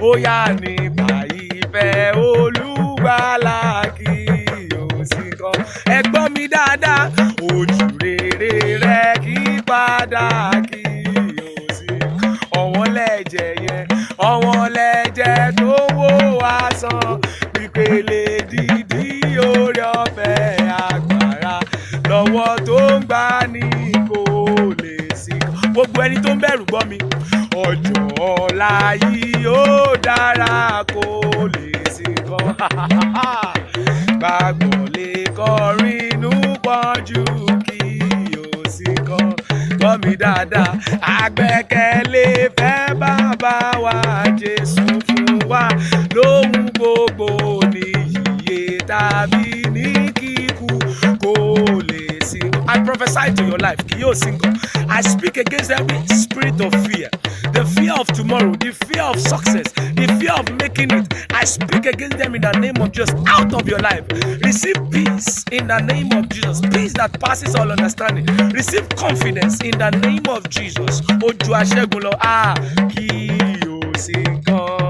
ó yá nípa ìfẹ́ Olùgbàlà kì yóò sí kan. Ẹ gbọ́ mi dáadáa, ojú rere rẹ̀ kì í padà kì yóò sí. Ọ̀wọ́n lẹ̀jẹ̀ yẹn, ọ̀wọ́n lẹ̀jẹ̀ tó wó asán, ìpele dídí oore ọ̀fẹ́ agbára lọ́wọ́ tó ń gbà ní kò lè sí. Gbogbo ẹni tó ń bẹ̀rù gbọ́ mi, ọjọ́ ọ̀la yìí yóò dára kò lè sí kan. Gbàgbọ́ lè kọrin inú pọ́njú kí yóò sí kan. Gbọ́ mi dáadáa, àgbẹ́kẹ̀lé fẹ́ bàbá wa Jésù fún wa lóhun gbogbo ní yíyẹ tàbí ní kíkú kò lè sí. I prophesy to your life, kì yóò sí kan. I speak against every spirit of fear, the fear of tomorrow, the fear of success, the fear of making it. I speak against them in the name of Jesus. Out of your life, receive peace in the name of Jesus. Peace that passes all understanding. Receive confidence in the name of Jesus. Ojú aṣẹ́gun lọ, kí yóò sí kan.